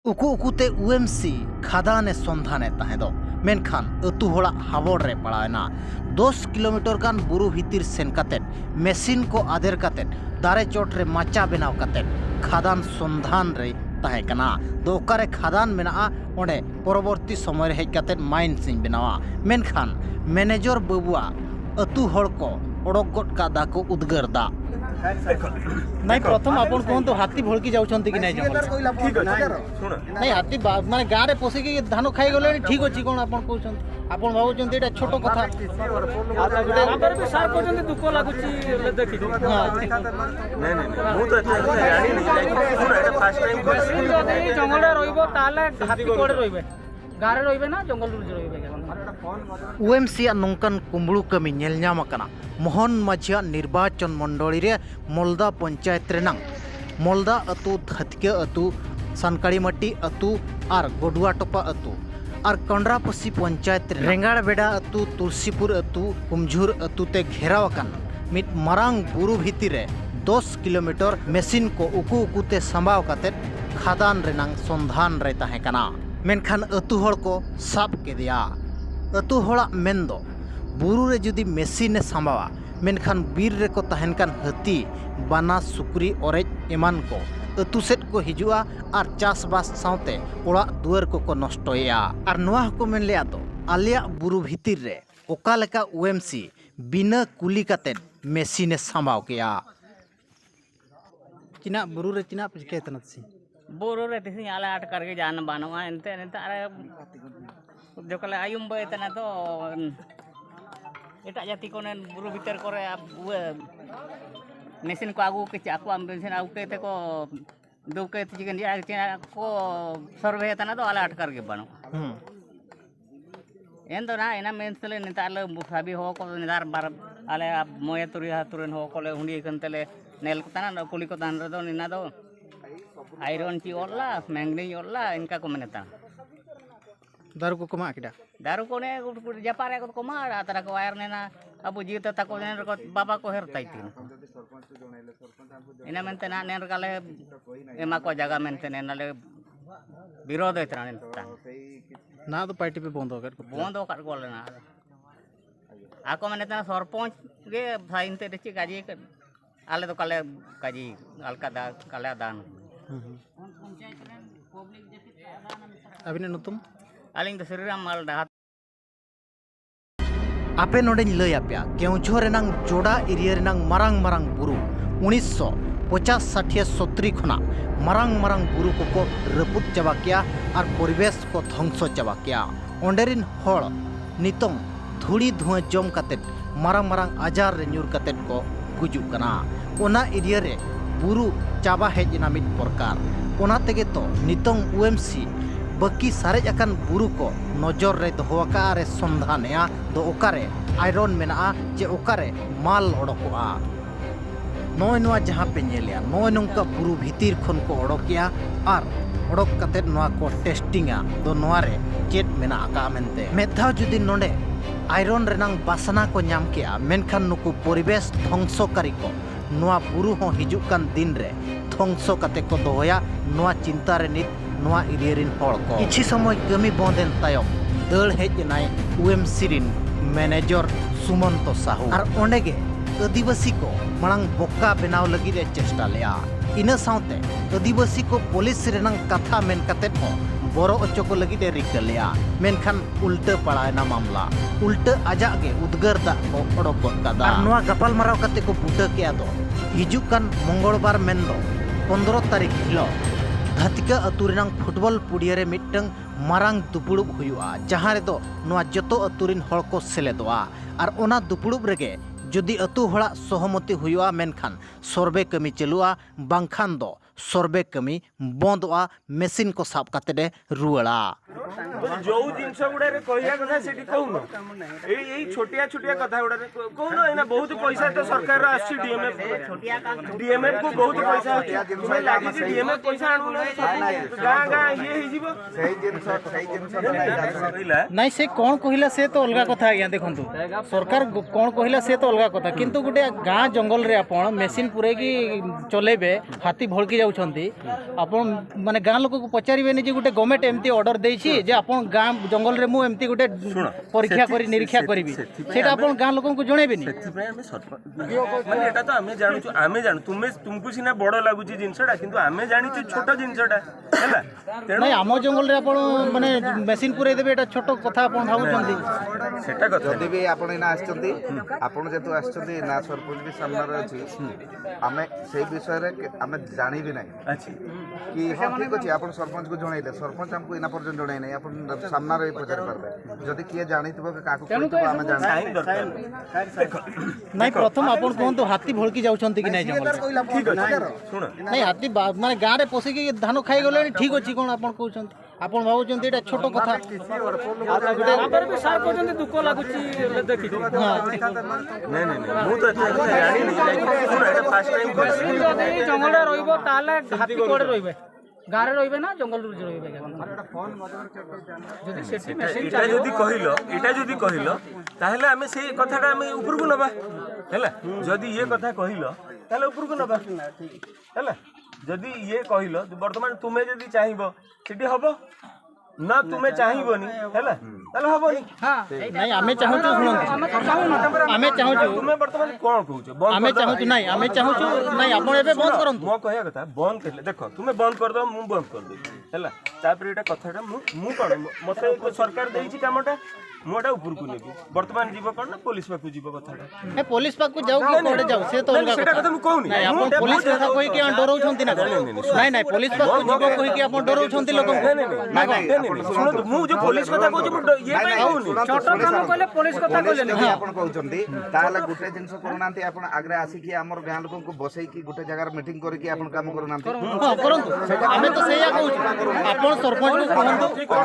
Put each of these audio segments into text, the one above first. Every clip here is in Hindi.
उकु उकुते यूएमसी खादाने संधाने तहेदो मेनखान अतु होड़ा हावड़ रे पड़ायना 10 किलोमीटर गान बुरु भीतिर सेन कातेन मेसिन को आदेर कातेन दारे चोट रे माचा बनाव कातेन खादान संधान रे तहे कना दो ओकारे खादान मेना ओंडे परवर्ती समय रे हेज कातेन माइन सिंह बनावा मेनखान मैनेजर बाबुआ अतु होड़ को ओडक गट का दा को उद्गर दा नहीं प्रथम आपन कोन तो हाथी भड़की जाउछंती कि नहीं जंगल ठीक अछि सुन नहीं हाथी माने गाँ रे पसी के धान खाई गले ठीक अछि कोन आपन कहउछंती आपन भाबुछंती एटा छोटो कथा आपर भी सार कहउछंती दुख लागुची देखि नहीं नहीं मु तो जानि नहीं सुन एटा फर्स्ट टाइम जदी जंगल रे रहिबो ताले हाथी कोडे रहिबे गाँ रे रहिबे ना जंगल रे रहिबे यूएमसी नौकन कुंबड़ू कमी नेलनामकना मोहन माझिया निर्वाचन मंडली रे मोलदा पंचायत रेनांग मोलदा अतु धतके अतु सनकाड़ीमट्टी अतु और गोडुआ टोपा अतु और कंड्रापसी पंचायत रेंगाड़ बेड़ा अतु तुलसीपुर अतु कुमझुर अतु ते घेरावकन मिट मरांग बुरु भीतिर रे 10 किलोमीटर मेसिन को उकु उकुते संभाव काते खादान रेनांग संधान रे ताहे कना मेनखान अतु होड़ को साब केदिया अतु होड़ा मेनदो बुरु रे जुदी मेसिने संभावा मेनखान बीर रे को तहन कान हाथी बाना सुकरी ओरेज एमान को अतु सेट को हिजुआ और चासबास साउते ओड़ा दुआर को नष्टया और नोआ को मेन लिया तो आलिया बुरु भीतिर रे ओका लेका यूएमसी बिना कुली काते मेसिने संभाव केया चिना बुरु रे चिना पिके तनसी बोरो रे तिसी आला आट करके जान बानवा एंते एंते अरे जो कले आयुम बे तना तो एटा जाति कोने बुरु भीतर करे मेसिन को आगु के चाकू आम मेसिन आगु के को दो के चिकन या को सर्वे तना तो आला आट करके बानो एन तो ना एना मेंसले निताले मुसाबी हो को निदार बार आले मोय तुरी हातुरन हो कोले हुंडी कंतले नेल को तना कुली को तान रे दो निना दो आयरन ची ओला मैंगनी ओला इनका को मेनता दारू को कमा किडा दारू को ने जपारे को कमा आतरा को वायर नेना अब जीत तको ने को बाबा को हेरताई तीन इना मेनते ना नेर काले एमा को जगह मेनते नेनाले विरोध इतना नेता ना तो पार्टी पे बंद हो कर बोले ना आको मैंने तना सरपंच गे फाइनते देची काजी आले तो काले काजी अलका दा काले दान अभी नुतुम आलिंग तो श्रीराम माल डा आपे नोडे लय आपया केउझर रेनांग जोड़ा एरिया रेनांग मारांग मारांग बुरु 1950 60 70 खना मारांग मारांग बुरु को रपुत चाबा किया और परिवेश को ध्वंस चाबा किया ओंडेरिन हड़ नितों धूड़ी धुआं जम काते मारांग मारांग आजार रे न्यूर काते को गुजु कना ओना एरिया रे बुरु चाबा हेजना मिट प्रकार ओना तेगे तो नितों यूएमसी बाकी सारेज अकान बुरु को नजर रे दोहका रे संधानया दो ओकारे आयरन मेना जे ओकारे माल ओडकोआ नोय नोआ जहां पे नेलिया नोय नंका बुरु भीतिर खन को ओडकिया और ओडक काते नोआ को टेस्टिंगा दो नोआ रे चेट मेना आका मेनते मेधा जुदी नोंडे आयरन रेनांग बासना को नाम किया मेनखान नुकु परिवेश ध्वंसकारी को नोआ बुरु हो हिजुक कान दिन रे ध्वंस काते को दोया नोआ चिंता रे नित नोआ एरिया रिन हड़ को किछि समय कमी बंदेन तायम दल हेज नाय यूएमसी रिन मैनेजर सुमंत साहू और ओंडेगे आदिवासी को मांग बोका बनाव लगी रे चेष्टा लिया इना साउते आदिवासी को पुलिस रेनांग कथा मेन काते हो बोरो अचो को लगी रे रिकलिया मेनखान उल्टे पड़ायना मामला उल्टे आजागे उद्गर दा को ओडक गदा और नोआ गपाल माराव काते को बुटा के दो हिजुकान मंगलवार मेन दो 15 तारीख हिलो धतिका अतुरिनांग फुटबॉल पुडिया रे मिटंग मारांग दुपुड़ुब हुआ जहां रे दो नोआ जतो अतुरिन हड़ को सेलेदोआ और ओना दुपुड़ुब रेगे जदि अतु हड़ा सहमति हुआ मेनखान सर्वे कमी चलुआ बांखान दो सर्वे कमी बंदवा मेसिन को साब काते दे रुआला जो जिंस गुडा रे कहिया कथा सेठी कहउनो एई छोटिया छोटिया कथा गुडा रे कहउनो एना बहुत पैसा तो सरकार आछि डीएमएफ को बहुत पैसा आछि तुमे लागी जे डीएमएफ पैसा आनु गां गां ये हिजिबो सही जिंस नहीं से कौन कहिला से तो अलगा कथा आज्ञा देखंतु सरकार कौन कहिला से तो अलगा कथा किंतु गुटे गां जंगल रे आपण मेसिन पुरे की चलेबे हाथी भड़की जाउ जाउछंती आपण माने गां लोक को पचारिबेनी जे गुटे गवर्नमेंट एमती ऑर्डर देछि जे आपण गां जंगल रे मु एमती गुटे परीक्षा करी निरीक्षा करिवि सेटा आपण गां लोक को जणेबेनी सेथिपय आमे सरपंच माने एटा तो आमे जानु तुमको सिना बड़ लागुची जिनसडा किंतु आमे जानिछु छोट जिनसडा हैला नहीं आम जंगल रे आपण माने मेसिन पुरे देबे एटा छोट कथा आपण भाबुछंती सेटा कथा जदि भी आपण इना आछंती आपण जेतु आछंती ना सरपंच भी सामना रे अछि आमे से विषय रे आमे जानि भी नहीं अछि कि हां ठीक अछि आपण सरपंच को जणाइले सरपंच हमको इना पर्यंत जणाइ नहीं आपण सामना रे पचार करबे जदि किए जानितबो काको कोइतो आमे जानि साइन दरकार नहीं प्रथम आपण कोहंतु हाथी भड़की जाउछंती कि नहीं जंगल ठीक अछि सुन नहीं हाथी माने गां रे पसी के धान खाई गले ठीक अछि कोन आपण कहउछंती आपण भाबुछंती एटा छोट कथा आपर भी सार कोजंती दुख लागुची देखि नहीं मु तो जानि नहीं सुन एटा फर्स्ट टाइम करछि जदि जंगल रे रहइबो ताले हाथी कोडे रहइबे गारे रहइबे ना जंगल रे रहइबे जदि सेठी मेसिन एटा जदि कहिलो ताहले आमे से कथाटा आमे ऊपर को नबा हैला जदि ये कथा कहिलो ताहले ऊपर को नबा हैला जदि ये कहिलो वर्तमान तुमे जदि चाहिबो सेठी हबो ना तुमे चाहिबोनी हैला ताहले हबोनी हां नहीं आमे चाहूछु सुनंतु आमे चाहूछु तुमे वर्तमान कोन कहउछो बंद आमे चाहूछु नहीं आमे चाहूछु नहीं आपण एबे बंद करंतु मो कहया कथा बंद करले देखो तुमे बंद कर दो मु बंद कर दे हैला तापर एटा कथाटा मु कोन मते सरकार देइछि कामटा मोटा ऊपर को नेबी वर्तमान जीव कोन ना पुलिस पाकु जीव कथाटा ए पुलिस पाकु जाऊ कि कोडे जाऊ से तो अलगा सेटा कथा मु कहउनी नहीं आपण पुलिस कथा कोइ के डरौछंती ना नहीं पुलिस पाकु जीव कोइ के आपण डरौछंती लोक नहीं सुनो मु जो पुलिस कथा कहउछि मु ये पई कहउनी छोट काम कहले पुलिस कथा कहले नहीं आपण कहउछंती ताले गुटे जिंस करूनांती आपण आगरे आसी कि हमर गां लोक को बसई कि गुटे जगह रे मीटिंग करी कि आपण काम करूनांती हां करंतु आमे तो सेया कहउछु आपण सरपंच को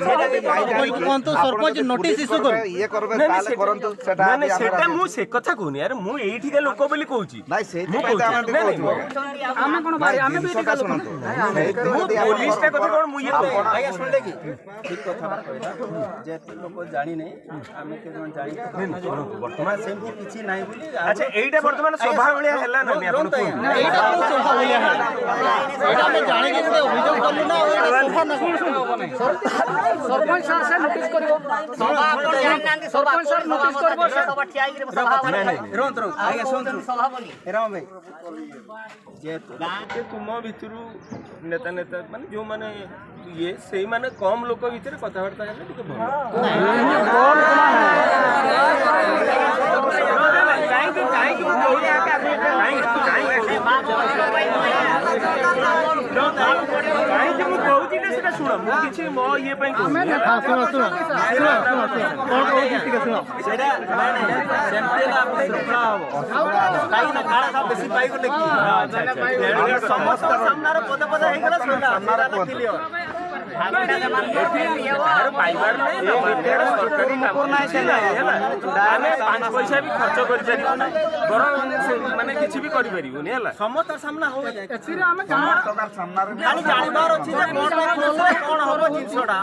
कहंतु सरपंच नोटिस इशू ये करबे ताले करंतु सेटा नहीं सेटा मु से कथा कहउनी यार मु एठी के लोक बोली कहउछि नहीं से आमे कोन बारे आमे भी सुनंतु पुलिस टा कथा कोन मु ये आज्ञा सुनले कि ठीक कथा कहला जे लोक जानि नै आमे के जन जानि वर्तमान सेमती किछि नाही बोली अच्छा एटा वर्तमान सभा भलिया हैला ना आपण को एटा तो सोफा होलिया है एटा में जाने के गुटे अभियोग करलु ना एटा सोफा ना सरपंच सर से नोटिस करिवो सभा आपण जाननांती सभा सरपंच सर नोटिस करबो सभा ठियाई के सभा रोंत आज्ञा सुन सभा बोली राम भाई जे के तुम भितरु नेता नेता माने जो माने ये सेही माने कम लोक भितर कथा वार्ता हेले टिके पैसा भी खर्च कर माने किछि भी करि परिबोनी हला समस्त सामना हो जाय एथिरे आमे जाना खाली जानिबार अछि जे कोन होबो जिंसडा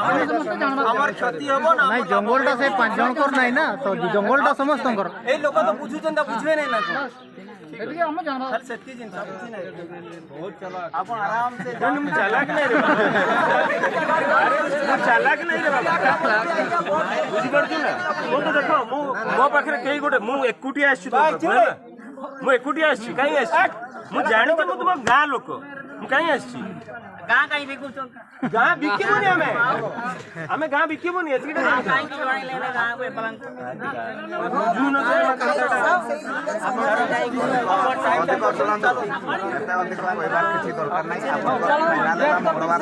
हमर क्षति होबो ना नहीं जंगलटा से 5 जन कर नहीं ना तो जंगलटा समस्त कर ए लोक तो बुझुचन त बुझबे नै ना एथिरे आमे जाना सर सेति जिंस बुझि नै बहुत चला आपण आराम से तुम चालाक नहीं रे बाबा चालाक नहीं रे बाबा बुझि परछु ना मो तो देखो मो पाखरे केई गोटे मु एकुटी आछि तो मु एकुटी आछि काई आछि मु जानि त मु तुम गां लोक मु काई आछि गां काई बिकुछन गां बिकिबोनी हमें गां बिकिबोनी एतिटा काई की जणाई लेले गां को एपलन जून से अधिक किसी दरकार नहीं मंगलवार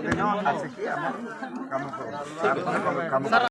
दिन आसिकी काम करो